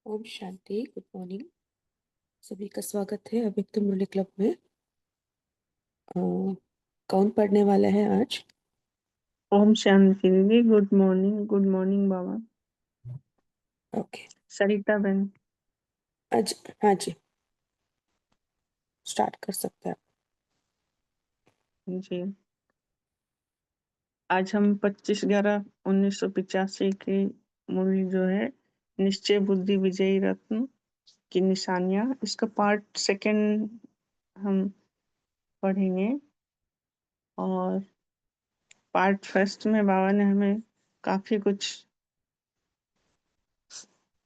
Om Shanti. Good morning. सभी का स्वागत है अव्यक्त मुरली क्लब में। कौन पढ़ने वाला है आज? ओम शांति दीदी। गुड मॉर्निंग बाबा। ओके, सरिता बहन। आज हाँ जी, स्टार्ट कर सकते हैं। जी, आज हम 25/11/1985 की मूवी जो है निश्चय बुद्धि विजयी रत्न की निशानियां, इसका पार्ट सेकंड हम पढ़ेंगे। और पार्ट फर्स्ट में बाबा ने हमें काफी कुछ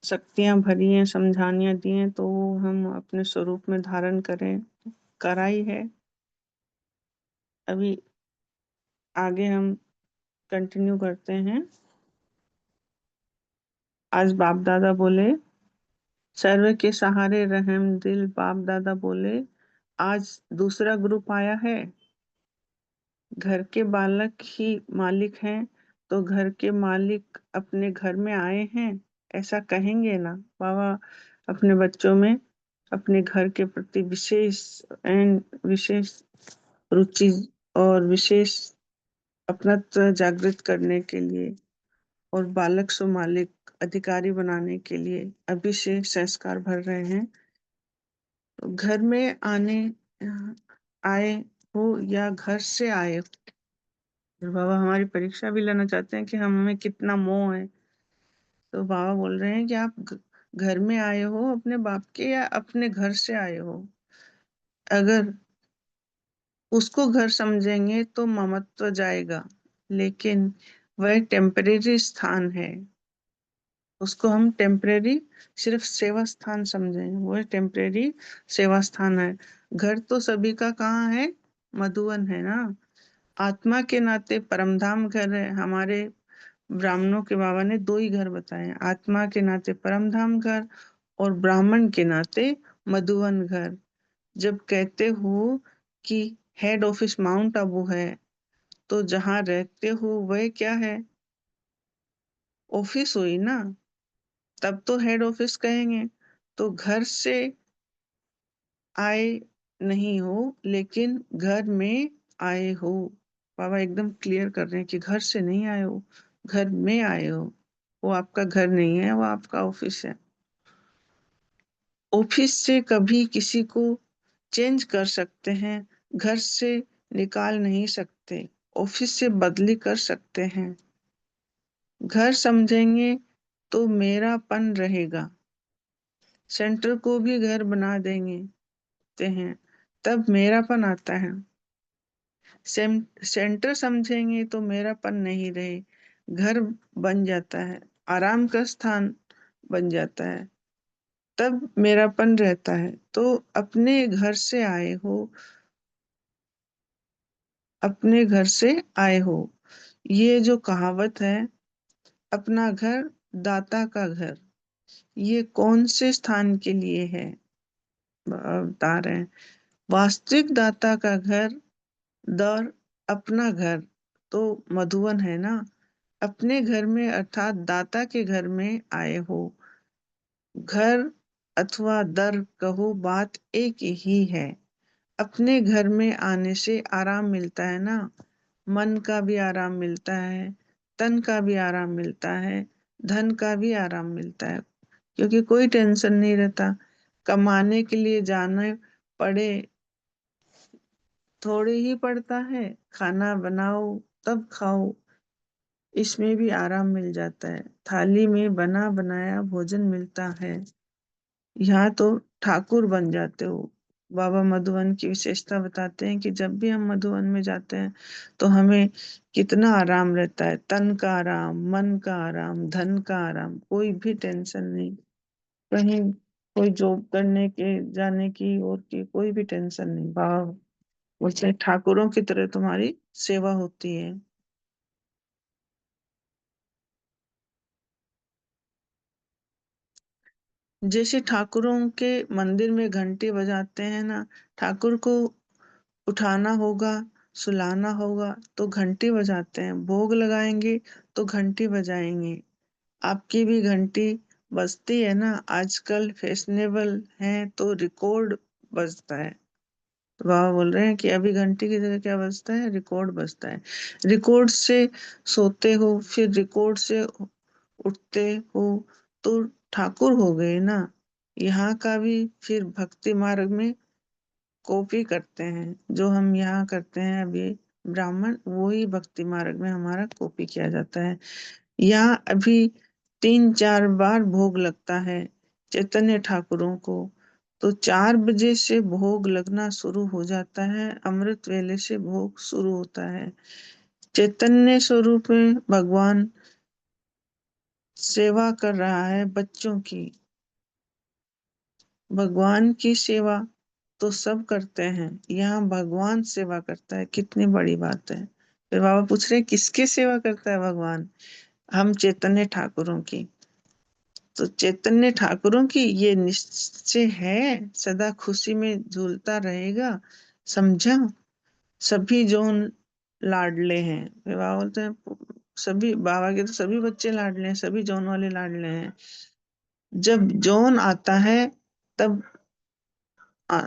शक्तियां भरी हैं, समझानियां दी हैं, तो वो हम अपने स्वरूप में धारण कराई है। अभी आगे हम कंटिन्यू करते हैं। आज बाप दादा बोले, सर्व के सहारे रहम दिल बाप दादा बोले, आज दूसरा ग्रुप आया है। घर के बालक ही मालिक हैं, तो घर के मालिक अपने घर में आए हैं, ऐसा कहेंगे ना। बाबा अपने बच्चों में अपने घर के प्रति विशेष रुचि और विशेष अपनत्व जागृत करने के लिए और बालक सो मालिक अधिकारी बनाने के लिए अभी से संस्कार भर रहे हैं। तो घर में आए हो या घर से आए हो, फिर बाबा हमारी परीक्षा भी लेना चाहते हैं कि हमें कितना मोह है। तो बाबा बोल रहे हैं कि आप घर में आए हो अपने बाप के या अपने घर से आए हो। अगर उसको घर समझेंगे तो ममत्व जाएगा, लेकिन वह टेम्परेरी स्थान है। उसको हम टेम्परेरी सिर्फ सेवा स्थान समझें, वो टेम्परेरी सेवा स्थान है। घर तो सभी का कहाँ है? मधुवन है ना। आत्मा के नाते परमधाम घर है। हमारे ब्राह्मणों के बाबा ने 2 ही घर बताए हैं, आत्मा के नाते परमधाम घर और ब्राह्मण के नाते मधुवन घर। जब कहते हो कि हेड ऑफिस माउंट आबू है, तो जहाँ रहते हो वह क्या है? ऑफिस हुई ना, तब तो हेड ऑफिस कहेंगे। तो घर से आए नहीं हो, लेकिन घर में आए हो। बाबा एकदम क्लियर कर रहे हैं कि घर से नहीं आए हो, घर में आए हो। वो आपका घर नहीं है, वो आपका ऑफिस है। ऑफिस से कभी किसी को चेंज कर सकते हैं, घर से निकाल नहीं सकते। ऑफिस से बदली कर सकते हैं। घर समझेंगे तो मेरापन रहेगा। सेंटर को भी घर बना देंगे ते हैं, तब मेरापन आता है। सेंटर समझेंगे तो मेरापन नहीं रहे, घर बन जाता है, आराम का स्थान बन जाता है, तब मेरापन रहता है। तो अपने घर से आए हो, अपने घर से आए हो। ये जो कहावत है, अपना घर दाता का घर, ये कौन से स्थान के लिए है? बता रहे हैं, वास्तविक दाता का घर दर अपना घर तो मधुवन है ना। अपने घर में अर्थात दाता के घर में आए हो। घर अथवा दर कहो, बात एक ही है। अपने घर में आने से आराम मिलता है ना। मन का भी आराम मिलता है, तन का भी आराम मिलता है, धन का भी आराम मिलता है, क्योंकि कोई टेंशन नहीं रहता। कमाने के लिए जाना पड़े, थोड़े ही पड़ता है, खाना बनाओ तब खाओ, इसमें भी आराम मिल जाता है। थाली में बना बनाया भोजन मिलता है। यहाँ तो ठाकुर बन जाते हो। बाबा मधुवन की विशेषता बताते हैं कि जब भी हम मधुवन में जाते हैं तो हमें कितना आराम रहता है। तन का आराम, मन का आराम, धन का आराम, कोई भी टेंशन नहीं। कहीं कोई जॉब करने के जाने की और की कोई भी टेंशन नहीं। बाबा बोलते हैं ठाकुरों की तरह तुम्हारी सेवा होती है। जैसे ठाकुरों के मंदिर में घंटी बजाते हैं ना, ठाकुर को उठाना होगा, सुलाना होगा तो घंटी बजाते हैं। भोग लगाएंगे तो घंटी बजाएंगे। आपकी भी घंटी बजती है ना। आजकल फैशनेबल है तो रिकॉर्ड बजता है। तो बाबा बोल रहे हैं कि अभी घंटी की जगह क्या बजता है? रिकॉर्ड बजता है। रिकॉर्ड से सोते हो, फिर रिकॉर्ड से उठते हो, तो ठाकुर हो गए ना। यहाँ का भी फिर भक्ति मार्ग में कॉपी करते हैं। जो हम यहाँ करते हैं अभी ब्राह्मण, वो ही भक्ति मार्ग में हमारा कॉपी किया जाता है। यहाँ अभी 3-4 बार भोग लगता है चैतन्य ठाकुरों को। तो 4 बजे से भोग लगना शुरू हो जाता है, अमृत वेले से भोग शुरू होता है। चैतन्य स्वरूप में भगवान सेवा कर रहा है बच्चों की। भगवान की सेवा तो सब करते हैं, यहाँ भगवान सेवा करता है, कितनी बड़ी बात है। फिर बाबा पूछ रहे हैं किसकी सेवा करता है भगवान? हम चैतन्य ठाकुरों की। तो चैतन्य ठाकुरों की ये निश्चय है, सदा खुशी में झूलता रहेगा। समझा? सभी जोन लाडले हैं। फिर बाबा बोलते हैं सभी, बाबा के तो सभी बच्चे लाडले हैं, सभी जोन वाले लाडले हैं। जब जोन आता है तब आ,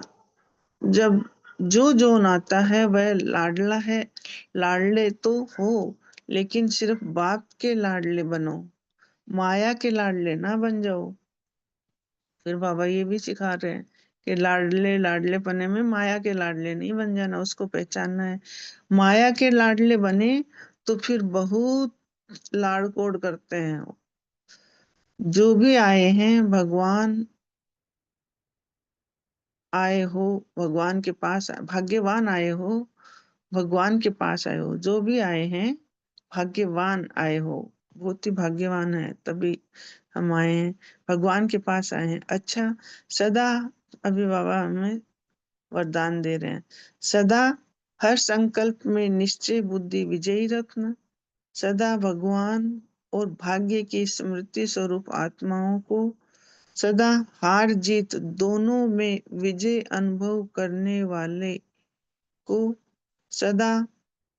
जब जो जोन आता है वह लाडला है। लाडले तो हो, लेकिन सिर्फ बाप के लाडले बनो, माया के लाडले ना बन जाओ। फिर बाबा ये भी सिखा रहे हैं कि लाडले लाडले पने में माया के लाडले नहीं बन जाना, उसको पहचानना है। माया के लाडले बने तो फिर बहुत लाड़-कोड़ करते हैं। जो भी आए हैं भगवान आए हो, भगवान के पास भाग्यवान आए हो, भगवान के पास आए हो। जो भी आए हैं भाग्यवान आए हो, बहुत ही भाग्यवान है, तभी हम आए हैं, भगवान के पास आए हैं। अच्छा, सदा अभी बाबा हमें वरदान दे रहे हैं, सदा हर संकल्प में निश्चय बुद्धि विजयी रखना। सदा भगवान और भाग्य की स्मृति स्वरूप आत्माओं को सदा हार जीत दोनों में विजय अनुभव करने वाले को सदा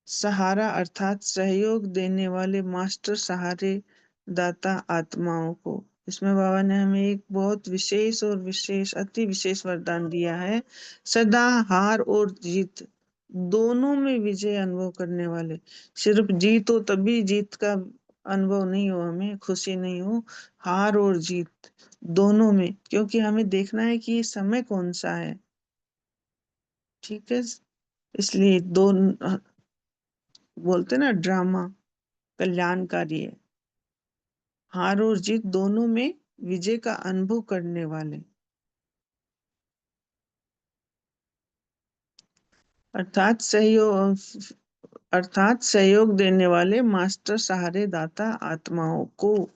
सहारा अर्थात सहयोग देने वाले मास्टर सहारे दाता आत्माओं को इसमें बाबा ने हमें एक बहुत विशेष और अति विशेष वरदान दिया है। सदा हार और जीत दोनों में विजय अनुभव करने वाले। सिर्फ जीत हो तभी जीत का अनुभव नहीं हो, हमें खुशी नहीं हो, हार और जीत दोनों में, क्योंकि हमें देखना है कि ये समय कौन सा है। ठीक है, इसलिए दो बोलते ना, ड्रामा कल्याणकारी है। हार और जीत दोनों में विजय का अनुभव करने वाले, अर्थात सहयोग देने वाले मास्टर सहारे दाता आत्माओं को,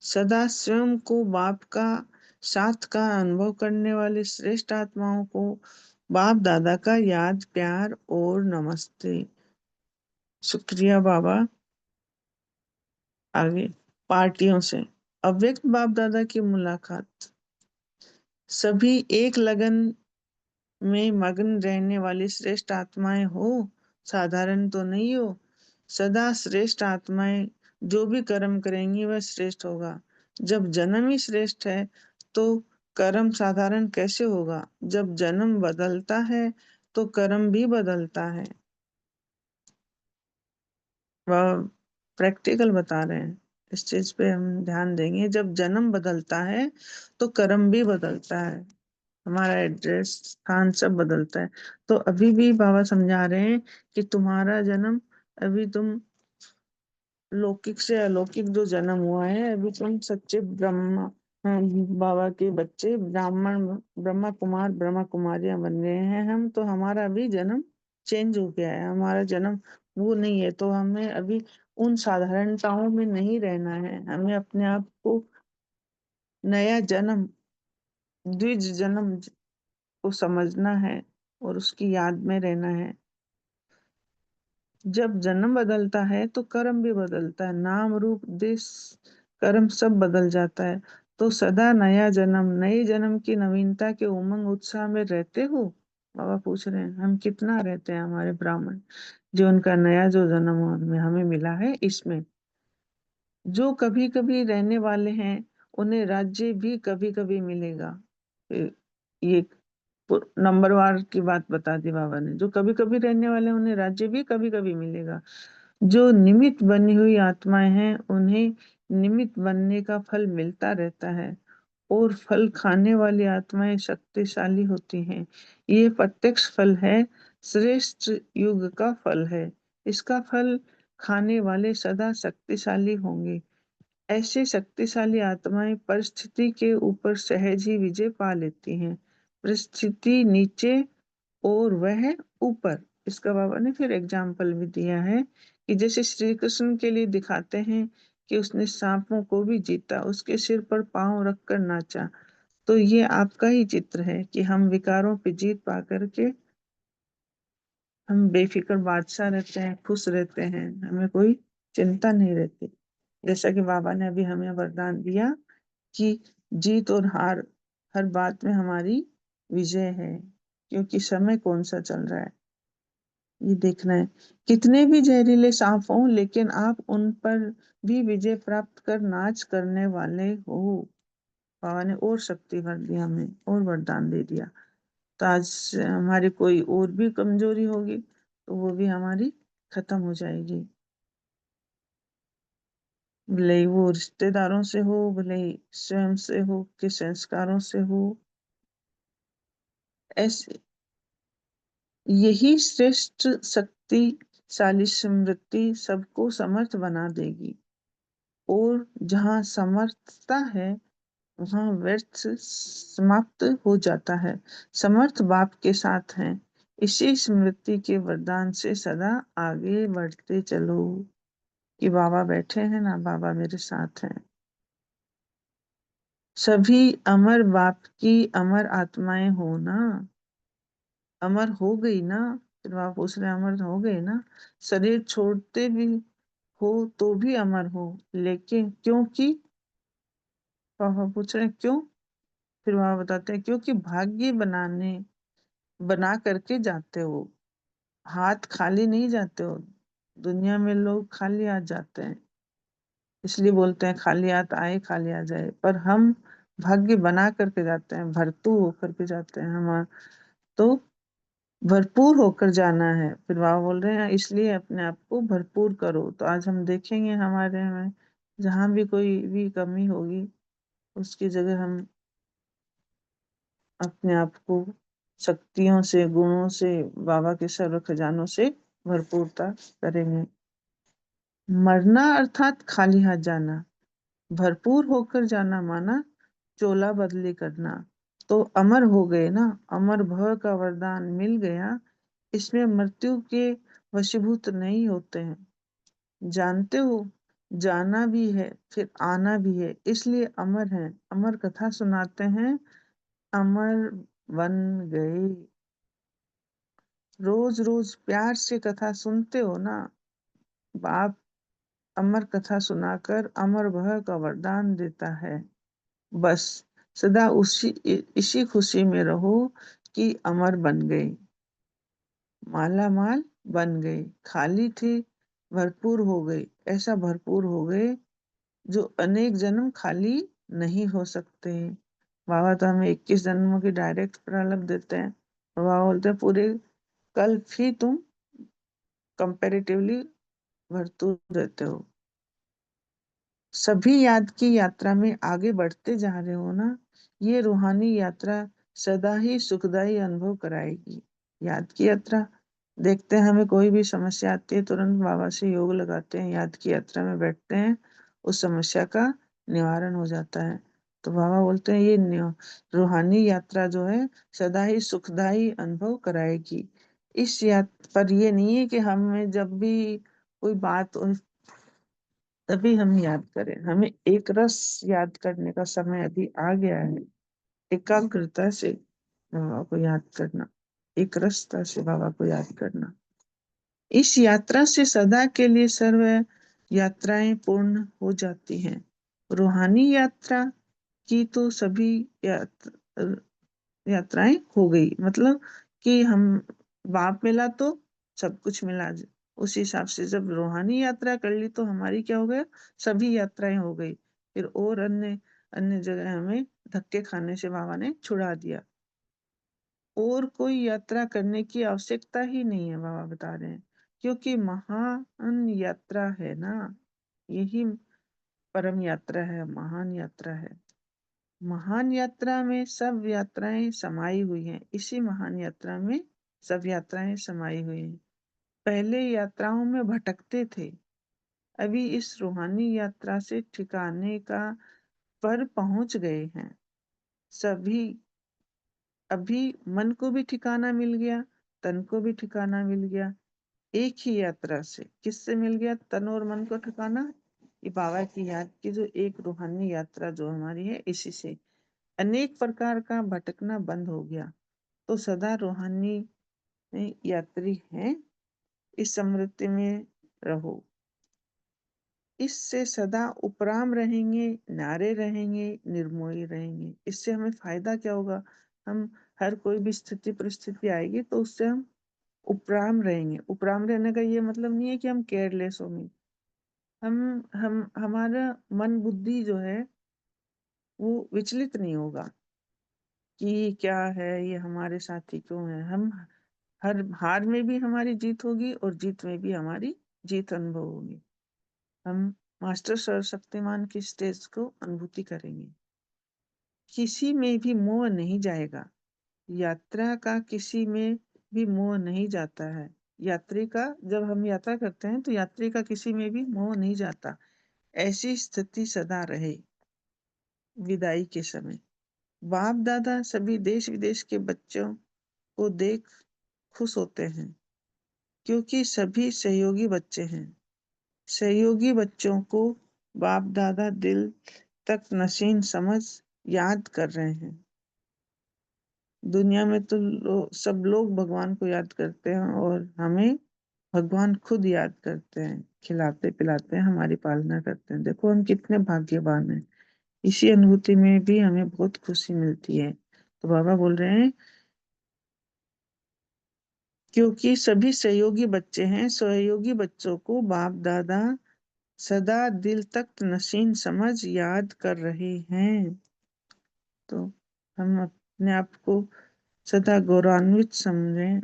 सदा स्वयं को बाप का साथ का अनुभव करने वाले श्रेष्ठ आत्माओं को बाप दादा का याद, प्यार और नमस्ते। शुक्रिया बाबा। आगे पार्टियों से अव्यक्त बाप दादा की मुलाकात। सभी एक लगन में मग्न रहने वाली श्रेष्ठ आत्माएं हो, साधारण तो नहीं हो। सदा श्रेष्ठ आत्माएं जो भी कर्म करेंगी वह श्रेष्ठ होगा। जब जन्म ही श्रेष्ठ है तो कर्म साधारण कैसे होगा? जब जन्म बदलता है तो कर्म भी बदलता है। वह प्रैक्टिकल बता रहे हैं, इस चीज पे हम ध्यान देंगे। जब जन्म बदलता है तो कर्म भी बदलता है, हमारा एड्रेस स्थान सब बदलता है। तो अभी भी बाबा समझा रहे हैं कि तुम्हारा जन्म, अभी तुम लौकिक से अलौकिक जो जन्म हुआ है, अभी तुम सच्चे ब्रह्मा, बाबा के बच्चे ब्राह्मण, ब्रह्मा कुमार ब्रह्मा कुमारियां बन गए हैं हम। तो हमारा अभी जन्म चेंज हो गया है, हमारा जन्म वो नहीं है। तो हमें अभी उन साधारणताओं में नहीं रहना है, हमें अपने आप को नया जन्म, द्विज जन्म को समझना है और उसकी याद में रहना है। जब जन्म बदलता है तो कर्म भी बदलता है, नाम रूप देश कर्म सब बदल जाता है। तो सदा नया जन्म, नए जन्म की नवीनता के उमंग उत्साह में रहते हो? बाबा पूछ रहे हैं हम कितना रहते हैं, हमारे ब्राह्मण जो उनका नया जो जन्म हमें हमें मिला है इसमें। जो कभी कभी रहने वाले हैं उन्हें राज्य भी कभी कभी मिलेगा। ये नंबरवार की बात बता दी बाबा ने। जो कभी कभी रहने वाले हैं उन्हें राज्य भी कभी कभी मिलेगा। जो निमित्त बनी हुई आत्माएं हैं उन्हें निमित्त बनने का फल मिलता रहता है, और फल खाने वाली आत्माएं शक्तिशाली होती हैं। ये प्रत्यक्ष फल है, श्रेष्ठ युग का फल है। इसका फल खाने वाले सदा शक्तिशाली होंगे। ऐसे शक्तिशाली आत्माएं परिस्थिति के ऊपर सहज ही विजय पा लेती हैं। परिस्थिति नीचे और वह ऊपर। इसका बाबा ने फिर एग्जाम्पल भी दिया है कि जैसे श्री कृष्ण के लिए दिखाते हैं कि उसने सांपों को भी जीता, उसके सिर पर पांव रखकर नाचा। तो ये आपका ही चित्र है कि हम विकारों पे जीत पा करके हम बेफिक्र बादशाह रहते हैं, खुश रहते हैं, हमें कोई चिंता नहीं रहती। जैसा कि बाबा ने अभी हमें वरदान दिया कि जीत और हार हर बात में हमारी विजय है, क्योंकि समय कौन सा चल रहा है ये देखना है। कितने भी जहरीले सांप हों लेकिन आप उन पर भी विजय प्राप्त कर नाच करने वाले हो। बाबा ने और शक्ति भर दी, हमें और वरदान दे दिया। तो आज हमारी कोई और भी कमजोरी होगी तो वो भी हमारी खत्म हो जाएगी। भले ही वो रिश्तेदारों से हो, भले ही स्वयं से हो, कि संस्कारों से हो। ऐसे यही श्रेष्ठ शक्तिशाली स्मृति सबको समर्थ बना देगी। और जहाँ समर्थता है वहाँ व्यर्थ समाप्त हो जाता है। समर्थ बाप के साथ हैं, इसी स्मृति के वरदान से सदा आगे बढ़ते चलो। कि बाबा बैठे हैं ना, बाबा मेरे साथ हैं। सभी अमर बाप की अमर आत्माएं हो ना, अमर हो गई ना। फिर बाबा पूछ रहे अमर हो गई ना, शरीर छोड़ते भी हो तो भी अमर हो। लेकिन क्योंकि, पापा पूछ रहे हैं क्यों? फिर वहां बताते हैं क्योंकि भाग्य बना करके जाते हो, हाथ खाली नहीं जाते हो। दुनिया में लोग खाली हाथ जाते हैं, इसलिए बोलते हैं खाली हाथ आए खाली आ जाए, पर हम भाग्य बना करके जाते हैं, भरतू होकर के जाते हैं। हम तो भरपूर होकर जाना है। फिर बाबा बोल रहे हैं इसलिए अपने आप को भरपूर करो। तो आज हम देखेंगे हमारे में जहां भी कोई भी कमी होगी, उसकी जगह हम अपने आप को शक्तियों से, गुणों से, बाबा के सर्व खजानों से भरपूरता करेंगे। मरना अर्थात खाली हाथ जाना, भरपूर होकर जाना माना चोला बदली करना। तो अमर हो गए ना, अमर भव का वरदान मिल गया। इसमें मृत्यु के वशीभूत नहीं होते हैं। जानते हो, जाना भी है फिर आना भी है, इसलिए अमर है। अमर कथा सुनाते हैं, अमर बन गए। रोज रोज प्यार से कथा सुनते हो ना, बाप अमर कथा सुनाकर अमर भय का वरदान देता है। बस सदा इसी खुशी में रहो कि अमर बन गए, माला माल बन गए। खाली थे भरपूर हो गए, ऐसा भरपूर हो गए जो अनेक जन्म खाली नहीं हो सकते। बाबा तो हमें 21 जन्मों की डायरेक्ट प्रारब्ध देते हैं। बाबा बोलते हैं पूरे कल्प ही तुम कंपैरेटिवली भरपूर रहते हो। सभी याद की यात्रा में आगे बढ़ते जा रहे हो ना, ये रूहानी यात्रा सदा ही सुखदायी अनुभव कराएगी। याद की यात्रा, देखते हैं हमें कोई भी समस्या आती है, तुरंत बाबा से योग लगाते हैं, याद की यात्रा में बैठते हैं, उस समस्या का निवारण हो जाता है। तो बाबा बोलते हैं ये रूहानी यात्रा जो है सदा ही सुखदायी अनुभव कराएगी। इस यात्रा पर ये नहीं है कि हमें जब भी कोई बात तभी हम याद करें। हमें एक रस याद करने का समय अभी आ गया है। एकाग्रता से बाबा को याद करना, एक रसता से बाबा को याद करना। इस यात्रा से सदा के लिए सर्व यात्राएं पूर्ण हो जाती हैं। रूहानी यात्रा की तो सभी यात्राएं हो गई, मतलब कि हम बाप मिला तो सब कुछ मिला। उस हिसाब से जब रूहानी यात्रा कर ली तो हमारी क्या हो गया, सभी यात्राएं हो गई। फिर और अन्य अन्य जगह हमें धक्के खाने से बाबा ने छुड़ा दिया। और कोई यात्रा करने की आवश्यकता ही नहीं है, बाबा बता रहे हैं, क्योंकि महान यात्रा है ना, यही परम यात्रा है, महान यात्रा है। महान यात्रा में सब यात्राएं समाई हुई हैं। इसी महान यात्रा में सब यात्राएं समाई हुई हैं। पहले यात्राओं में भटकते थे, अभी इस रूहानी यात्रा से ठिकाने का पर पहुंच गए हैं। सभी अभी मन को भी ठिकाना मिल गया, तन को भी ठिकाना मिल गया। एक ही यात्रा से किससे मिल गया, तन और मन को ठिकाना, ये बाबा की याद की जो एक रूहानी यात्रा जो हमारी है, इसी से अनेक प्रकार का भटकना बंद हो गया। तो सदा रूहानी यात्री हैं, इस समृद्धि में रहो। इससे सदा उपराम रहेंगे, नारे रहेंगे, निर्मोही रहेंगे। इससे हमें फायदा क्या होगा, हम हर कोई भी स्थिति परिस्थिति आएगी तो उससे हम उपराम रहेंगे। उपराम रहने का ये मतलब नहीं है कि हम केयरलेस होंगे। हम हमारा मन बुद्धि जो है वो विचलित नहीं होगा कि क्या है, ये हमारे साथी क्यों है। हम हर हार में भी हमारी जीत होगी और जीत में भी हमारी जीत अनुभव होगी। हम मास्टर सर्वशक्तिमान की स्टेज को अनुभूति करेंगे। किसी में भी मोह नहीं जाएगा, यात्रा का किसी में भी मोह नहीं जाता है। यात्री का, जब हम यात्रा करते हैं तो यात्री का किसी में भी मोह नहीं जाता। ऐसी स्थिति सदा रहे। विदाई के समय बाप दादा सभी देश विदेश के बच्चों को देख खुश होते हैं, क्योंकि सभी सहयोगी बच्चे हैं। सहयोगी बच्चों को बाप दादा दिल तक नशीन समझ याद कर रहे हैं। दुनिया में तो सब लोग भगवान को याद करते हैं और हमें भगवान खुद याद करते हैं, खिलाते पिलाते हैं, हमारी पालना करते हैं। देखो हम कितने भाग्यवान हैं। इसी अनुभूति में भी हमें बहुत खुशी मिलती है। तो बाबा बोल रहे हैं क्योंकि सभी सहयोगी बच्चे हैं, सहयोगी बच्चों को बाप दादा सदा दिल तख्त नशीन समझ याद कर रहे हैं। तो हम अपने आप को सदा गौरवान्वित समझें,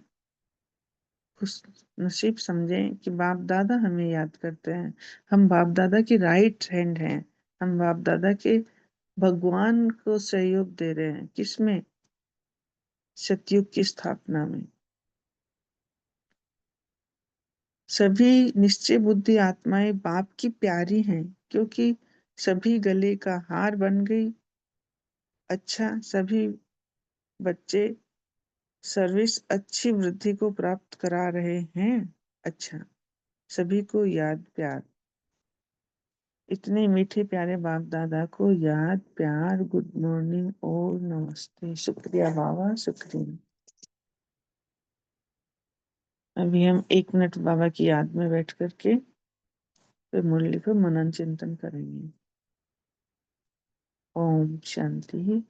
खुश नसीब समझें कि बाप दादा हमें याद करते हैं। हम बाप दादा की राइट हैंड हैं। हम बाप दादा के भगवान को सहयोग दे रहे हैं। किसमें? सतयुग की स्थापना में। सभी निश्चय बुद्धि आत्माएं बाप की प्यारी हैं, क्योंकि सभी गले का हार बन गई। अच्छा, सभी बच्चे सर्विस अच्छी वृद्धि को प्राप्त करा रहे हैं। अच्छा, सभी को याद प्यार। इतने मीठे प्यारे बाप दादा को याद प्यार, गुड मॉर्निंग और नमस्ते। शुक्रिया बाबा, शुक्रिया। अभी हम 1 मिनट बाबा की याद में बैठ करके फिर मुरली को मनन चिंतन करेंगे। ओम शांति।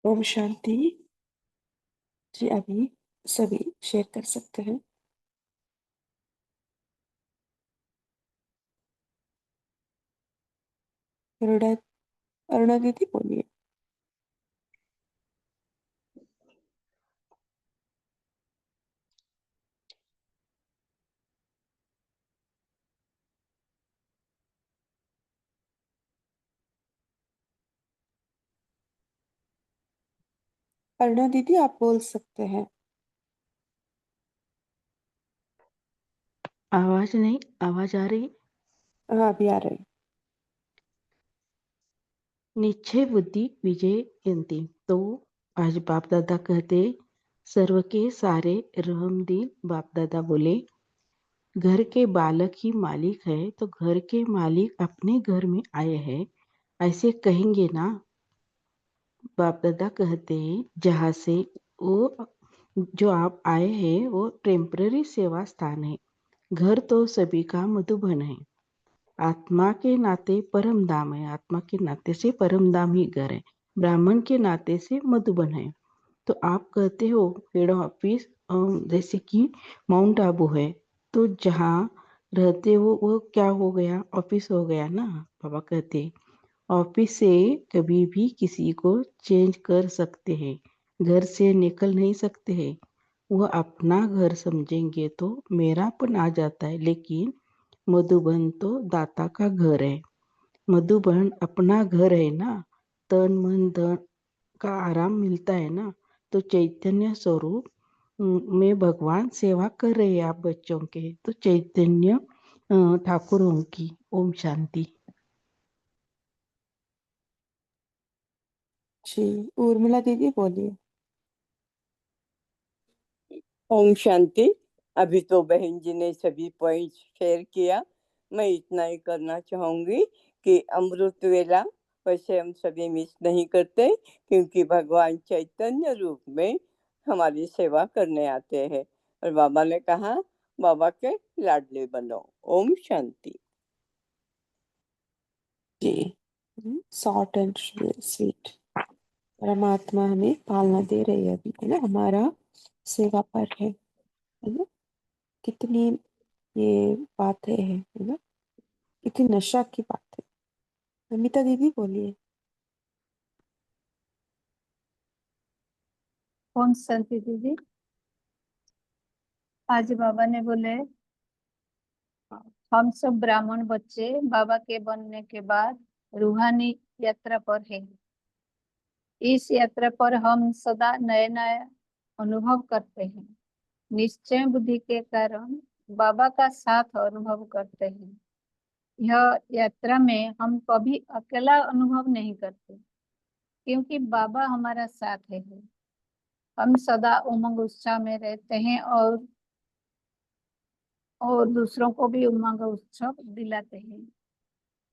ओम शांति। जी अभी सभी शेयर कर सकते हैं। अरुणा अरुणा दीदी बोलिए। अरुणा दीदी आप बोल सकते हैं। आवाज नहीं, आवाज आ रही? हाँ अभी आ रहे हैं। निश्चय बुद्धि विजयंती। तो आज बाप दादा कहते, सर्व के सारे रहमदिल बाप दादा बोले, घर के बालक ही मालिक है, तो घर के मालिक अपने घर में आए हैं, ऐसे कहेंगे ना। बाप दादा कहते हैं, जहाँ से वो जो आप आए हैं वो टेम्पररी सेवा स्थान है। घर तो सभी का मधुबन है। आत्मा के नाते परम धाम है। आत्मा के नाते से परम धाम ही घर है। ब्राह्मण के नाते से मधुबन है। तो आप कहते हो हेड ऑफिस जैसे कि माउंट आबू है, तो जहाँ रहते हो वो क्या हो गया? ऑफिस हो गया ना। बाबा कहते ऑफिस से कभी भी किसी को चेंज कर सकते हैं, घर से निकल नहीं सकते हैं। वह अपना घर समझेंगे तो मेरापन आ जाता है, लेकिन मधुबन तो दाता का घर है। मधुबन अपना घर है ना। तन मन धन का आराम मिलता है ना। तो चैतन्य स्वरूप में भगवान सेवा कर रहे हैं आप बच्चों के, तो चैतन्य ठाकुरों की। ओम शांति। जी उर्मिला दीदी बोलिए। ओम शांति। अभी तो बहन जी ने सभी पॉइंट शेयर किया। मैं इतना ही करना चाहूंगी कि अमृत वेला वैसे हम सभी मिस नहीं करते, क्योंकि भगवान चैतन्य रूप में हमारी सेवा करने आते हैं। और बाबा ने कहा बाबा के लाडले बनो। ओम शांति। जी शॉर्ट एंड स्वीट। परमात्मा हमें पालना दे रही है अभी, है ना, हमारा सेवा पर है ना। कितनी ये बातें है ना, कितनी नशा की बात है। अमिता दीदी बोलिए। कौन शांति दीदी? आज बाबा ने बोले हम सब ब्राह्मण बच्चे बाबा के बनने के बाद रूहानी यात्रा पर हैं। इस यात्रा पर हम सदा नए नए अनुभव करते हैं। निश्चय बुद्धि के कारण बाबा का साथ अनुभव करते हैं। यह यात्रा में हम कभी अकेला अनुभव नहीं करते, क्योंकि बाबा हमारा साथ है। हम सदा उमंग उत्साह में रहते हैं और दूसरों को भी उमंग उत्सव दिलाते हैं।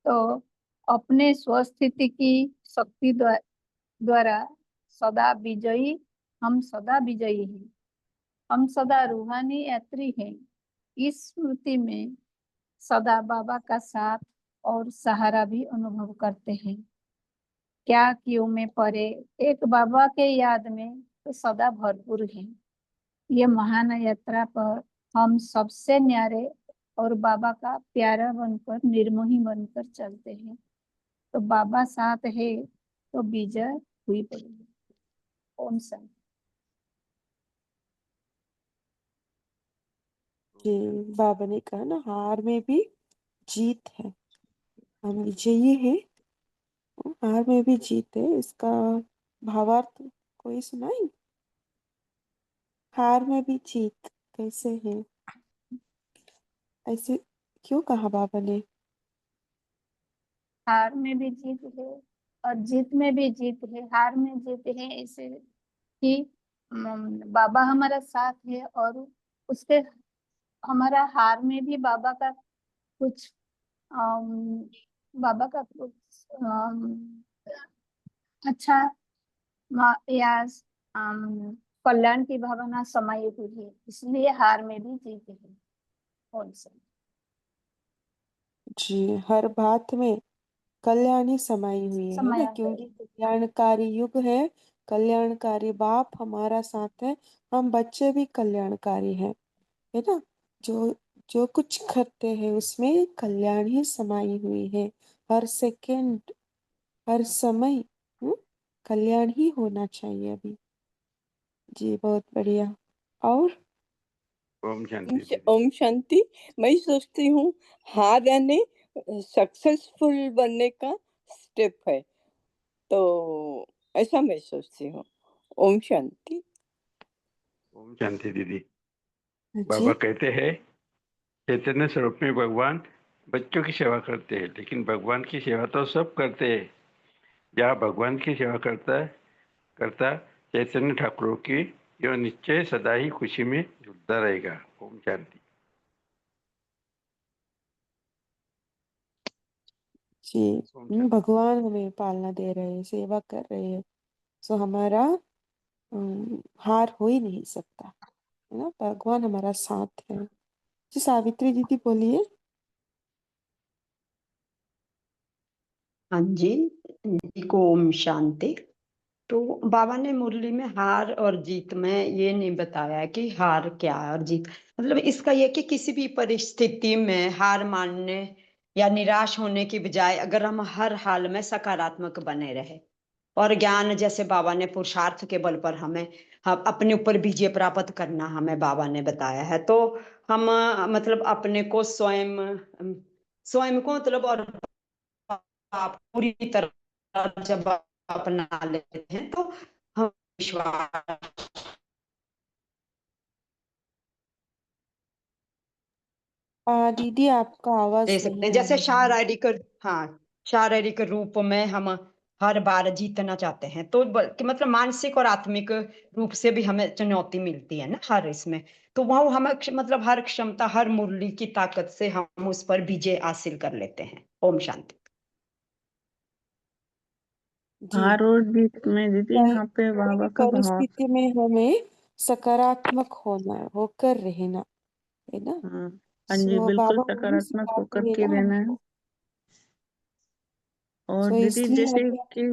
तो अपने स्वस्थिति की शक्ति द्वारा सदा विजयी, हम सदा विजयी हैं। हम सदा रूहानी यात्री हैं। इस स्मृति में सदा बाबा का साथ और सहारा भी अनुभव करते हैं। क्या क्यों में परे एक बाबा के याद में तो सदा भरपूर हैं। ये महान यात्रा पर हम सबसे न्यारे और बाबा का प्यारा बनकर निर्मोही बनकर चलते हैं। तो बाबा साथ है तो विजय हुई पड़ेगी। ओम शांति। जी, बाबा ने कहा ना, हार में भी जीत है, हम विजयी हैं, हार में भी जीत है। इसका भावार्थ कोई सुनाई? हार में भी जीत कैसे है, ऐसे क्यों कहा बाबा ने? हार में भी जीत है और जीत में भी जीत है। हार में जीत है इसे कि बाबा हमारा साथ है, और उसके हमारा हार में भी बाबा का कुछ अम, बाबा का कुछ अच्छा या कल्याण की भावना समाई हुई है, इसलिए हार में भी जीत है। कौन सा? जी, हर बात में कल्याणी समाई हुई है ना, समाया क्योंकि गया। कल्याणकारी युग है, कल्याणकारी बाप हमारा साथ है, हम बच्चे भी कल्याणकारी हैं, है ना। जो जो कुछ करते हैं उसमें कल्याण ही समाई हुई है। हर सेकंड, हर समय कल्याण ही होना चाहिए अभी। जी, बहुत बढ़िया। और ओम शांति दीदी। ओम शांति। मैं सोचती हूँ हार यानी सक्सेसफुल बनने का स्टेप है, तो ऐसा मैं सोचती हूँ। ओम शांति। ओम शांति दीदी। जी, बाबा कहते हैं चैतन्य स्वरूप में भगवान बच्चों की सेवा करते हैं, लेकिन भगवान की सेवा तो सब करते हैं। जहाँ भगवान की सेवा करता चैतन्य ठाकुरों की यह निश्चय सदा ही खुशी में झूलता रहेगा। ओम शांति। जी, ओम शांति। भगवान हमें पालना दे रहे हैं, सेवा कर रहे हैं, सो हमारा हार हो ही नहीं सकता, है ना। भगवान हमारा साथ है। जी, सावित्री दीदी बोलिए। हाँ जी को ओम शांति। तो बाबा ने मुरली में हार और जीत में ये नहीं बताया कि हार क्या है और जीत, मतलब इसका ये कि किसी भी परिस्थिति में हार मानने या निराश होने की बजाय अगर हम हर हाल में सकारात्मक बने रहे और ज्ञान जैसे बाबा ने पुरुषार्थ के बल पर हम अपने ऊपर विजय प्राप्त करना हमें बाबा ने बताया है, तो हम मतलब अपने को स्वयं को मतलब और आप पूरी तरह जब अपना लेते हैं तो हम विश्वास दीदी, आपका आवाज दे नहीं सकते हैं। आ जैसे रहा है। शारीरिक रूप में हम हर बार जीतना चाहते हैं, तो कि मतलब मानसिक और आत्मिक रूप से भी हमें चुनौती मिलती है ना हर इसमें, तो वह हम मतलब हर क्षमता हर मुरली की ताकत से हम उस पर विजय हासिल कर लेते हैं। ओम शांति। जी, हार और जीत में दीदी चाहे यहाँ पे कोई भी बाबा का भाव। परिस्थिति में हमें सकारात्मक होकर रहना, है ना। हाँ, हाँ जी, सो बिल्कुल बाबा वही सकारात्मक सिखाते होकर हैं के ना रहना है। हमको। और सो दीदी इसलिए जैसे हमें कि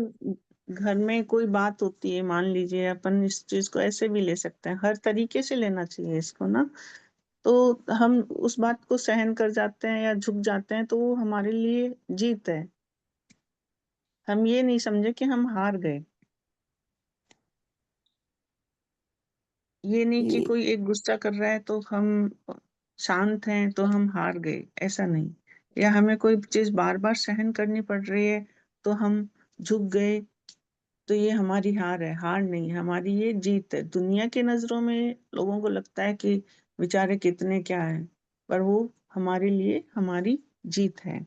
घर में कोई बात होती है, मान लीजिए, अपन इस चीज को ऐसे भी ले सकते हैं, हर तरीके से लेना चाहिए इसको ना। तो हम उस बात को सहन कर जाते हैं या झुक जाते हैं तो वो हमारे लिए जीत है। हम ये नहीं समझे कि हम हार गए। ये नहीं कि ये कोई एक गुस्सा कर रहा है तो हम शांत हैं तो हम हार गए, ऐसा नहीं। या हमें कोई चीज बार बार सहन करनी पड़ रही है तो हम झुक गए, तो ये हमारी हार है। हार नहीं, हमारी ये जीत है। दुनिया की नजरों में लोगों को लगता है कि बेचारे कितने क्या है, पर वो हमारे लिए हमारी जीत है।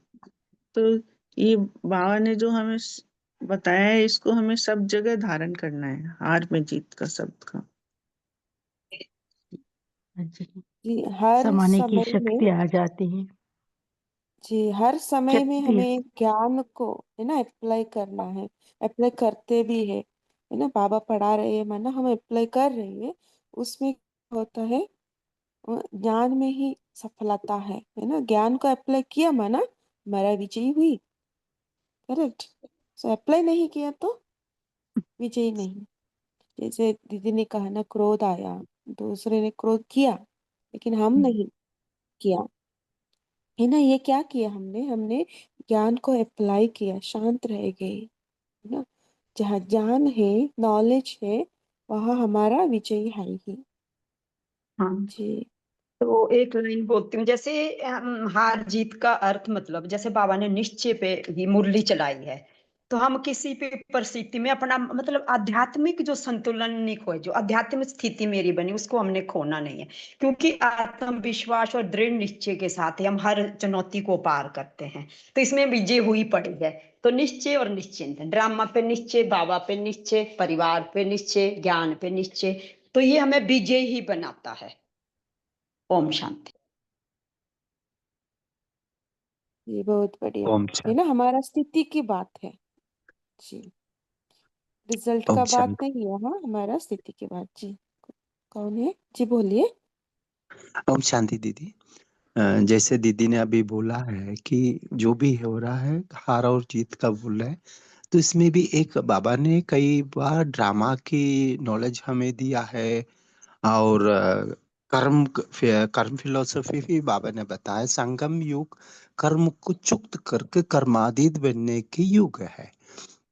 तो ये बाबा ने जो हमें बताया है, इसको हमें सब जगह धारण करना है, हार में जीत का शब्द का। हाँ जी, जी हर समाने की समय में, शक्ति आ जाती है। जी हर समय में शक्ति। हमें ज्ञान को, है ना, अप्लाई करना है। अप्लाई करते भी है ना, बाबा पढ़ा रहे हैं माना हम अप्लाई कर रहे हैं, उसमें क्या होता है, ज्ञान में ही सफलता है ना। ज्ञान को अप्लाई किया माना हमारा विजयी हुई। करेक्ट। सो अप्लाई नहीं किया तो विजयी नहीं। जैसे दीदी ने कहा ना, क्रोध आया, दूसरे ने क्रोध किया लेकिन हम नहीं किया, है ना। ये क्या किया हमने, हमने ज्ञान को अप्लाई किया, शांत रह गए, है ना। जहाँ ज्ञान है, नॉलेज है, वहाँ हमारा विजय है ही। हाँ, जी। तो एक लाइन बोलती हूँ, जैसे हार जीत का अर्थ, मतलब जैसे बाबा ने निश्चय पे ही मुरली चलाई है, तो हम किसी भी परिस्थिति में अपना मतलब आध्यात्मिक जो संतुलन नहीं खोए, जो आध्यात्मिक स्थिति मेरी बनी उसको हमने खोना नहीं है, क्योंकि आत्मविश्वास और दृढ़ निश्चय के साथ ही हम हर चुनौती को पार करते हैं। तो इसमें विजय हुई पड़ी है। तो निश्चय और निश्चिंत, ड्रामा पे निश्चय, बाबा पे निश्चय, परिवार पे निश्चय, ज्ञान पे निश्चय, तो ये हमें विजय ही बनाता है। ओम शांति। ये बहुत बढ़िया, ओम है ना, शांति। हमारा स्थिति की बात है। जी, रिजल्ट ओम का बात शांति। नहीं है, हाँ हमारा स्थिति की बात। जी, कौन है, जी बोलिए। ओम शांति दीदी। जैसे दीदी ने अभी बोला है कि जो भी हो रहा है हार और जीत का बोल रहा है, तो इसमें भी एक बाबा ने कई बार ड्रामा की नॉलेज हमें दिया है। और कर्म फिलोसफी भी बाबा ने बताया, संगम युग कर्म को चुक्त करके कर्मातीत बनने की युग है।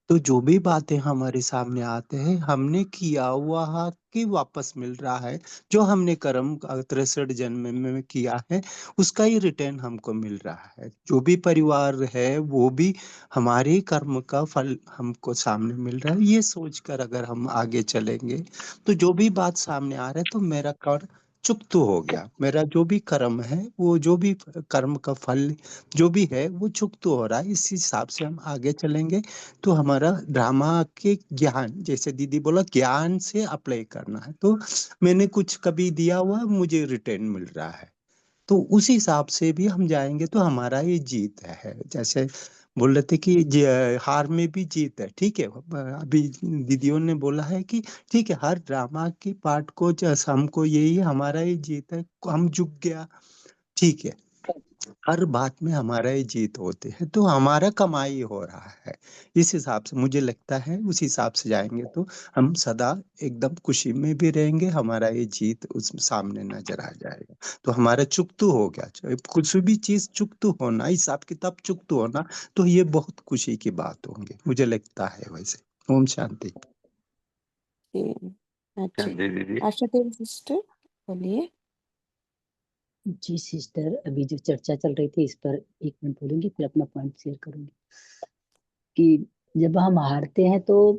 तो जो भी बातें हमारे सामने आते हैं, हमने किया हुआ कि वापस मिल रहा है। जो हमने कर्म 63 जन्म में किया है, उसका ही रिटर्न हमको मिल रहा है। जो भी परिवार है वो भी हमारे कर्म का फल हमको सामने मिल रहा है। ये सोचकर अगर हम आगे चलेंगे, तो जो भी बात सामने आ रहा है, तो मेरा कर चुक तो हो गया, मेरा जो भी कर्म है, वो जो भी कर्म का फल जो भी है वो चुक तो हो रहा है। इस हिसाब से हम आगे चलेंगे, तो हमारा ड्रामा के ज्ञान, जैसे दीदी बोला, ज्ञान से अप्लाई करना है। तो मैंने कुछ कभी दिया हुआ, मुझे रिटर्न मिल रहा है, तो उस हिसाब से भी हम जाएंगे तो हमारा ये जीत है। जैसे बोल रहे थे कि हार में भी जीत है, ठीक है। अभी दीदियों ने बोला है कि ठीक है, हर ड्रामा की पार्ट को जैसा हमको यही हमारा ये जीत है, हम झुक गया, ठीक है। हर बात में हमारा ही जीत होते हैं, तो हमारा कमाई हो रहा है। इस हिसाब से मुझे लगता है, उस हिसाब से जाएंगे तो हम सदा एकदम खुशी में भी रहेंगे, हमारा ये जीत उस सामने नजर आ जाएगा। तो हमारा चुकतू हो गया, चाहे कुछ भी चीज चुकतू होना, हिसाब किताब चुकतू होना, तो ये बहुत खुशी की बात होंगी, मुझे लगता है वैसे। ओम शांति। जी, हाँ अच्छी। जी दीदी। आशा देवी सिस्टर बोलिए। जी सिस्टर, अभी जो चर्चा चल रही थी इस पर एक मिनट बोलूंगी, फिर अपना पॉइंट शेयर करूंगी। कि जब हम हारते हैं तो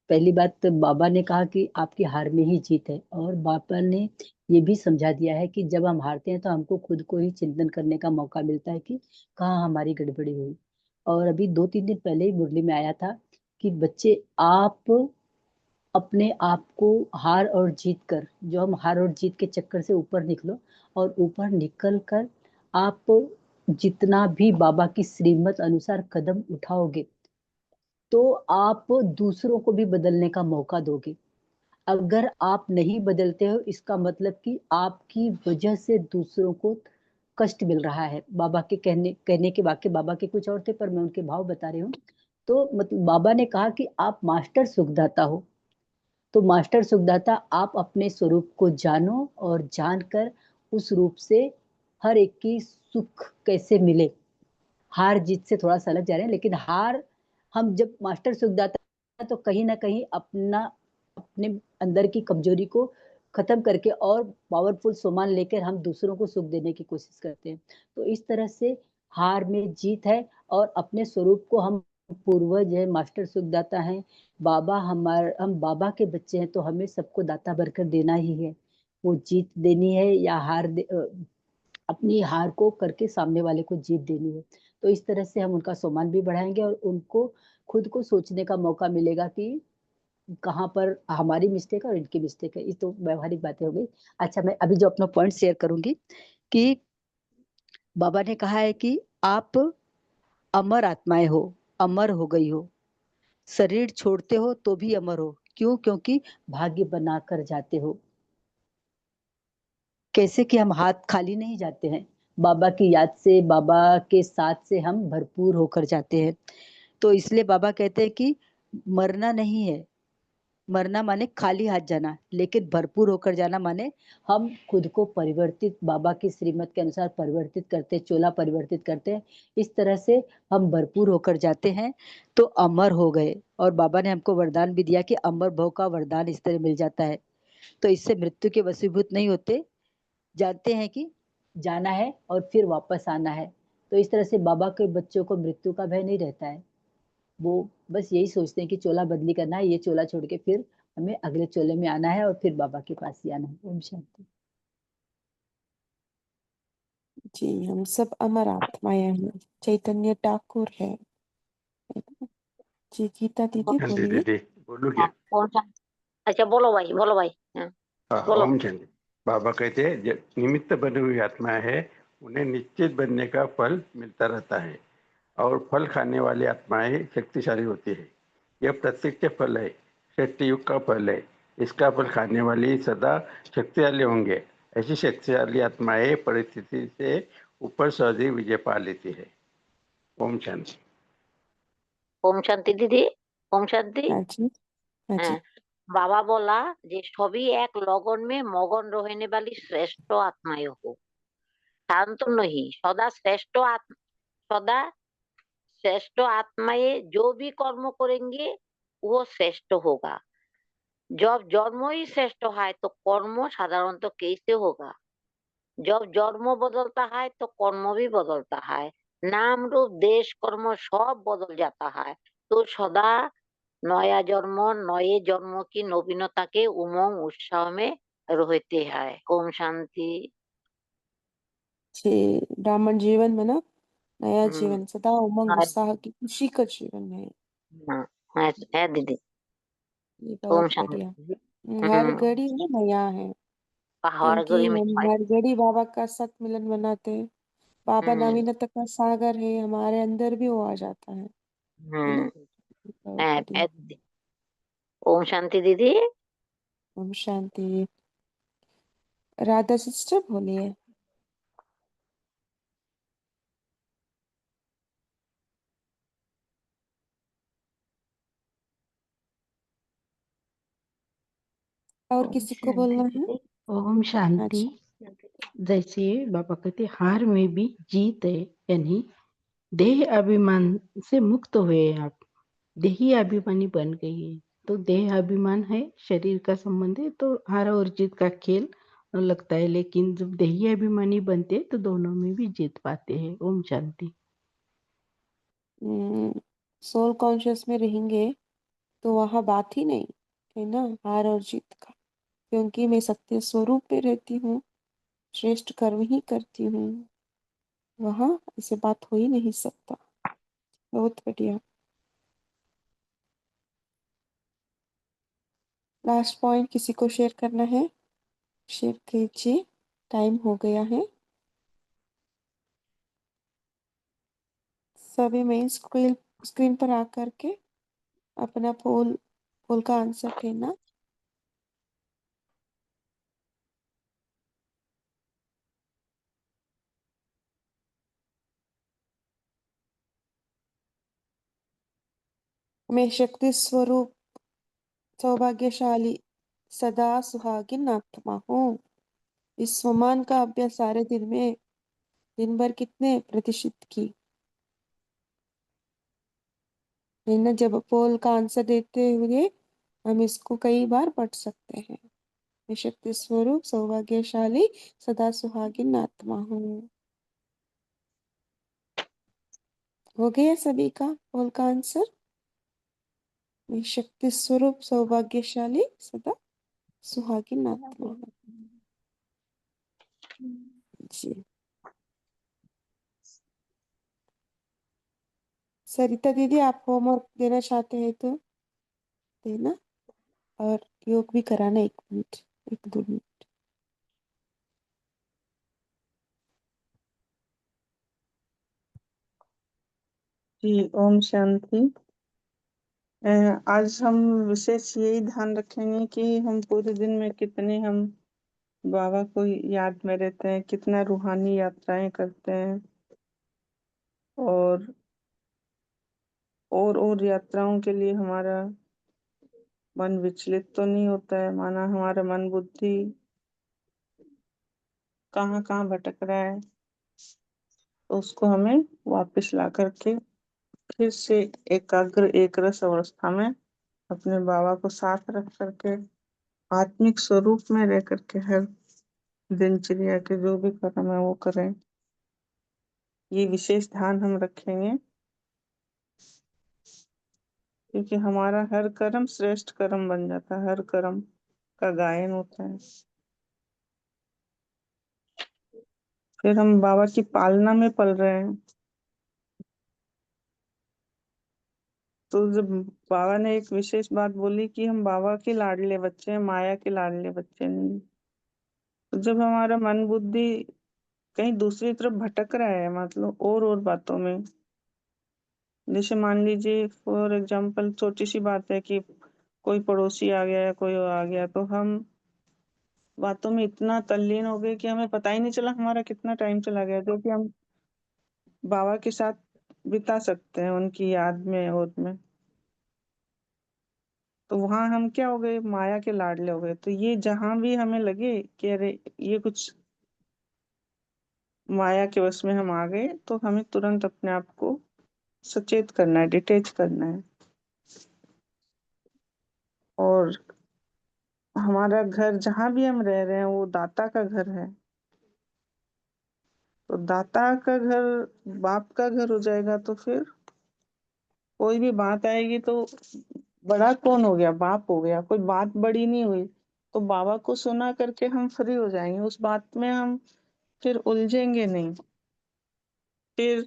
पहली बात तो बाबा ने कहा कि आपकी हार में ही जीत है, और बाबा ने ये भी समझा दिया है कि जब हम हारते हैं तो हमको खुद को ही चिंतन करने का मौका मिलता है कि कहाँ हमारी गड़बड़ी हुई। और अभी 2-3 दिन पहले ही मुरली में आया था कि बच्चे, आप अपने आप को हार और जीत कर, जो हम हार और जीत के चक्कर से ऊपर निकलो, और ऊपर निकल कर आप जितना भी बाबा की श्रीमत अनुसार कदम उठाओगे, तो आप दूसरों को भी बदलने का मौका दोगे। अगर आप नहीं बदलते हो, इसका मतलब कि आपकी वजह से दूसरों को कष्ट मिल रहा है। बाबा के कहने के वाक्य बाबा के कुछ और थे, पर मैं उनके भाव बता रही हूँ तो मतलब बाबा ने कहा कि आप मास्टर सुखदाता हो, तो मास्टर सुखदाता आप अपने स्वरूप को जानो और जानकर उस रूप से हर एक की सुख कैसे मिले। हार जीत से थोड़ा सा अलग जा रहे हैं, लेकिन हार, हम जब मास्टर सुखदाता तो कहीं ना कहीं अपने अंदर की कमजोरी को खत्म करके और पावरफुल सामान लेकर हम दूसरों को सुख देने की कोशिश करते हैं। तो इस तरह से हार में जीत है, और अपने स्वरूप को हम पूर्वज है, मास्टर सुखदाता है, हम बाबा के बच्चे हैं, तो हमें सबको दाता भरकर देना ही है। वो जीत देनी है या अपनी हार को करके सामने वाले को जीत देनी है। तो इस तरह से हम उनका सम्मान भी बढ़ाएंगे और उनको खुद को सोचने का मौका मिलेगा कि कहाँ पर हमारी मिस्टेक है और इनकी मिस्टेक है। ये तो व्यवहारिक बातें हो गई। अच्छा, मैं अभी जो अपना पॉइंट शेयर करूंगी कि बाबा ने कहा है कि आप अमर आत्माएं हो, अमर हो गई हो, शरीर छोड़ते हो तो भी अमर हो। क्यों? क्योंकि भाग्य बनाकर जाते हो। कैसे कि हम हाथ खाली नहीं जाते हैं, बाबा की याद से, बाबा के साथ से हम भरपूर होकर जाते हैं। तो इसलिए बाबा कहते हैं कि मरना नहीं है, मरना माने खाली हाथ जाना, लेकिन भरपूर होकर जाना माने हम खुद को परिवर्तित, बाबा की श्रीमत के अनुसार परिवर्तित करते, चोला परिवर्तित करते हैं। इस तरह से हम भरपूर होकर जाते हैं तो अमर हो गए। और बाबा ने हमको वरदान भी दिया कि अमर भव का वरदान इस तरह मिल जाता है। तो इससे मृत्यु के वशीभूत नहीं होते, जानते हैं कि जाना है और फिर वापस आना है। तो इस तरह से बाबा के बच्चों को मृत्यु का भय नहीं रहता है। वो बस यही सोचते हैं कि चोला बदली करना है, ये चोला छोड़ के फिर हमें अगले चोले में आना है और फिर बाबा के पास ही आना है। ओम शांति। जी, हम सब अमर आत्माएं हैं, चैतन्य ठाकुर है। जी, गीता दीदी शांति बोलिए। दीदी, बोलू क्या? ओम शांति। अच्छा, बोलो भाई, बोलो भाई। हाँ, हाँ, बोलो। ओम शांति। बाबा कहते हैं निमित्त बनी हुई आत्मा है, उन्हें निश्चित बनने का फल मिलता रहता है, और फल खाने वाली आत्माएं शक्तिशाली होती है। यह प्रत्यक्ष फल है, श्रेष्ठ युग का फल है। इसका फल खाने वाली सदा शक्तिशाली होंगे। ऐसी शक्तिशाली आत्माएं परिस्थिति से ऊपर सहज ही विजय पा लेती है। ओम शांति। ओम शांति दीदी। ओम शांति। हाँ जी, हाँ जी। हाँ, बाबा बोला যে সবই এক লগন में मगन रहने वाली श्रेष्ठ आत्माएं हो, शांत नहीं, सदा श्रेष्ठ आत्माएं जो भी कर्म करेंगे वो श्रेष्ठ होगा। जब जन्म ही श्रेष्ठ है तो कर्म साधारणतः कैसे होगा? जब जन्म बदलता है तो कर्म भी बदलता है, नाम रूप देश कर्म सब बदल जाता है। तो सदा नया जन्म, नए जन्म की नवीनता के उमंग उत्साह में रहते हैं। ओम शांति। जी, ब्राह्मण जीवन में ना नया हम्म, जीवन, सदा उमंग हाँ, उत्साह की खुशी का जीवन है। हाँ, है दीदी। ये ओम बहुत बढ़िया। शांति। हर घड़ी ना नया है, हर क्योंकि घड़ी में हम हर घड़ी बाबा का सत मिलन मनाते हैं। बाबा हम्म, नवीनता का सागर है, हमारे अंदर भी वो आ जाता है ना। बहुत है बढ़िया। दीदी। ओम शांति दीदी। ओम शांति। राधा सिस्टर बोलिए। और ओम किसी को शांति बोलना है? दीदी। ओम शांति। अच्छा। जैसे बाबा कहते हार में भी जीत है, यानी देह अभिमान से मुक्त हुए आप, देही अभिमानी बन गई है। तो देह अभिमान है, शरीर का संबंध है, तो हार और जीत का खेल लगता है। लेकिन जब देही अभिमानी बनते हैं तो दोनों में भी जीत पाते हैं। ओम शांति। सोल कॉन्शियस में रहेंगे तो वहां बात ही नहीं है ना हार और जीत का, क्योंकि मैं सत्य स्वरूप में रहती हूँ, श्रेष्ठ कर्म ही करती हूँ। वहां ऐसे बात हो ही नहीं सकता। बहुत बढ़िया। लास्ट पॉइंट किसी को शेयर करना है? शेयर कीजिए, टाइम हो गया है। सभी मेन स्क्रीन पर आकर के अपना पोल पोल का आंसर देना। मैं शक्ति स्वरूप सौभाग्यशाली सदा सुहागिन आत्मा हूँ। इस स्वमान का अभ्यास सारे दिन भर कितने प्रतिशत की? है ना, जब पोल का आंसर देते हुए हम इसको कई बार पढ़ सकते हैं। मैं शक्ति स्वरूप सौभाग्यशाली सदा सुहागिन आत्मा हूँ। हो गया सभी का पोल का आंसर? मैं शक्ति स्वरूप सौभाग्यशाली सदा सुहागिन आत्मा हूँ। जी, सरिता दीदी, आप होमवर्क देना चाहते हैं तो देना, और योग भी कराना 1 मिनट, 1-2 मिनट। जी, ओम शांति। आज हम विशेष यही ध्यान रखेंगे कि हम पूरे दिन में कितने हम बाबा को याद में रहते हैं, कितना रूहानी यात्राएं करते हैं, और यात्राओं के लिए हमारा मन विचलित तो नहीं होता है, माना हमारा मन बुद्धि कहाँ कहाँ भटक रहा है, तो उसको हमें वापस ला करके फिर से एकाग्र एक रस अवस्था में अपने बाबा को साथ रख करके आत्मिक स्वरूप में रह करके हर दिनचर्या के जो भी कर्म है वो करें। ये विशेष ध्यान हम रखेंगे, क्योंकि हमारा हर कर्म श्रेष्ठ कर्म बन जाता है, हर कर्म का गायन होता है। फिर हम बाबा की पालना में पल रहे हैं, तो जब बाबा ने एक विशेष बात बोली कि हम बाबा के लाडले बच्चे हैं, माया के लाडले बच्चे नहीं। तो जब हमारा मन बुद्धि कहीं दूसरी तरफ भटक रहा है, मतलब और बातों में, जैसे मान लीजिए फॉर एग्जाम्पल छोटी सी बात है कि कोई पड़ोसी आ गया या कोई आ गया, तो हम बातों में इतना तल्लीन हो गए कि हमें पता ही नहीं चला हमारा कितना टाइम चला गया, जो कि हम बाबा के साथ बिता सकते हैं उनकी याद में और में। तो वहां हम क्या हो गए, माया के लाडले हो गए। तो ये जहां भी हमें लगे कि अरे ये कुछ माया के वश में हम आ गए, तो हमें तुरंत अपने आप को सचेत करना है, डिटेच करना है। और हमारा घर जहां भी हम रह रहे हैं वो दाता का घर है, तो दाता का घर बाप का घर हो जाएगा, तो फिर कोई भी बात आएगी तो बड़ा कौन हो गया, बाप हो गया, कोई बात बड़ी नहीं हुई, तो बाबा को सुना करके हम फ्री हो जाएंगे, उस बात में हम फिर उलझेंगे नहीं। फिर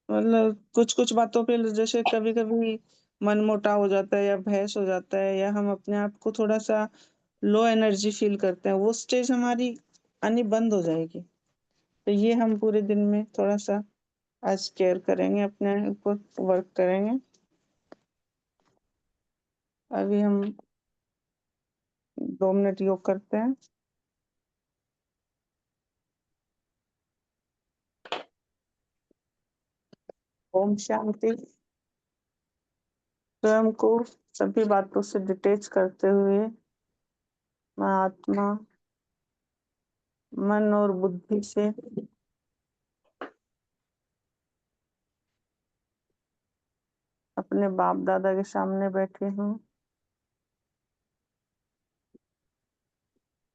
मतलब कुछ कुछ बातों पे जैसे कभी कभी मन मोटा हो जाता है या बहस हो जाता है, या हम अपने आप को थोड़ा सा लो एनर्जी फील करते हैं, वो स्टेज हमारी आनी बंद हो जाएगी। तो ये हम पूरे दिन में थोड़ा सा आज केयर करेंगे, अपने ऊपर वर्क करेंगे। अभी हम 2 मिनट योग करते हैं। ओम शांति। स्वयं को सभी बातों से डिटेच करते हुए मैं आत्मा, मन और बुद्धि से अपने बाप दादा के सामने बैठी हूँ।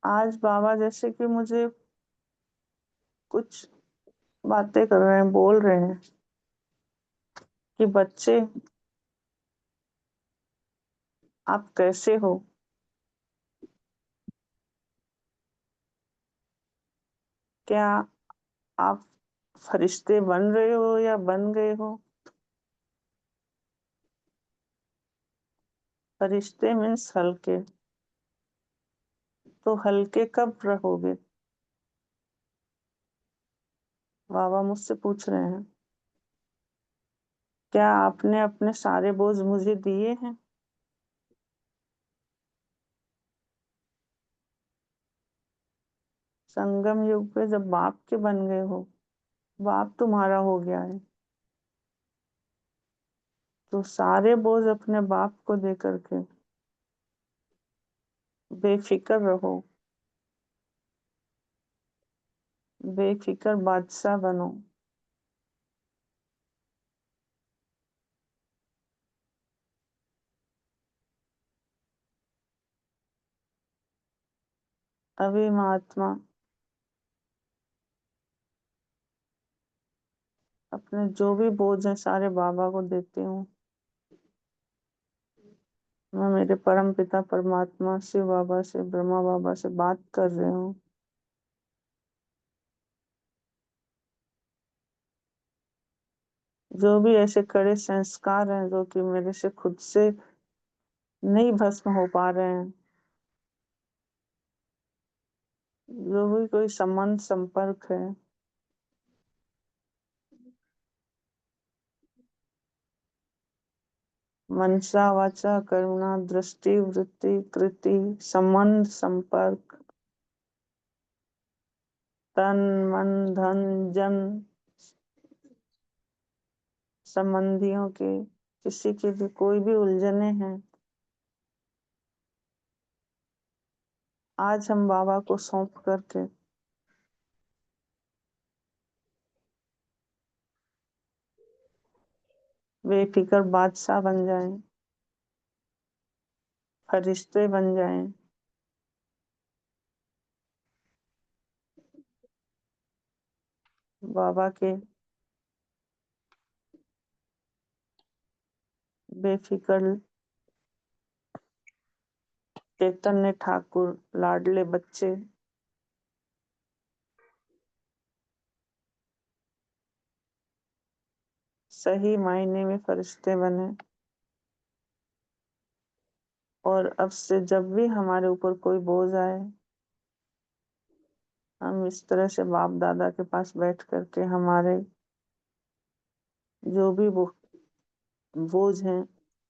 आज बाबा जैसे कि मुझे कुछ बातें कर रहे हैं, बोल रहे हैं कि बच्चे आप कैसे हो, क्या आप फरिश्ते बन रहे हो या बन गए हो। फरिश्ते मीन्स हल्के, तो हल्के कब रहोगे, बाबा मुझसे पूछ रहे हैं। क्या आपने अपने सारे बोझ मुझे दिए हैं। संगम युग पे जब बाप के बन गए हो, बाप तुम्हारा हो गया है, तो सारे बोझ अपने बाप को दे करके बेफिक्र रहो, बेफिक्र बादशाह बनो। अभी महात्मा अपने जो भी बोझ है सारे बाबा को देती हूँ। मैं मेरे परम पिता परमात्मा शिव बाबा से, ब्रह्मा बाबा से बात कर रही हूँ। जो भी ऐसे कड़े संस्कार हैं जो कि मेरे से खुद से नहीं भस्म हो पा रहे हैं, जो भी कोई संबंध संपर्क है, मनसा वाचा करुणा दृष्टि वृत्ति कृति संबंध संपर्क, तन मन धन जन संबंधियों के किसी की भी कोई भी उलझने हैं, आज हम बाबा को सौंप करके बेफिक्र बादशाह बन जाएं, फरिश्ते बन जाएं। बाबा के बेफिक्र चैतन्य ठाकुर लाडले बच्चे सही मायने में फरिश्ते बने। और अब से जब भी हमारे ऊपर कोई बोझ आए, हम इस तरह से बाप दादा के पास बैठ करके हमारे जो भी बोझ हैं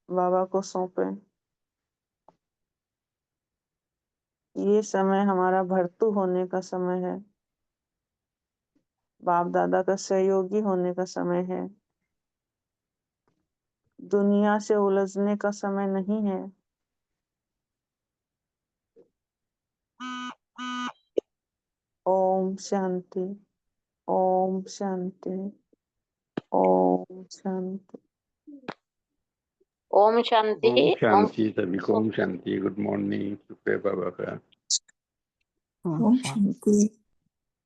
बाबा को सौंपें। ये समय हमारा भर्तू होने का समय है, बाप दादा का सहयोगी होने का समय है, दुनिया से उलझने का समय नहीं है। ओम शांति, ओम शांति, ओम शांति। ओम शांति। ओम ओम शांति, सभी को ओम शांति। गुड मॉर्निंग सुखदेव बाबा का। ओम शांति।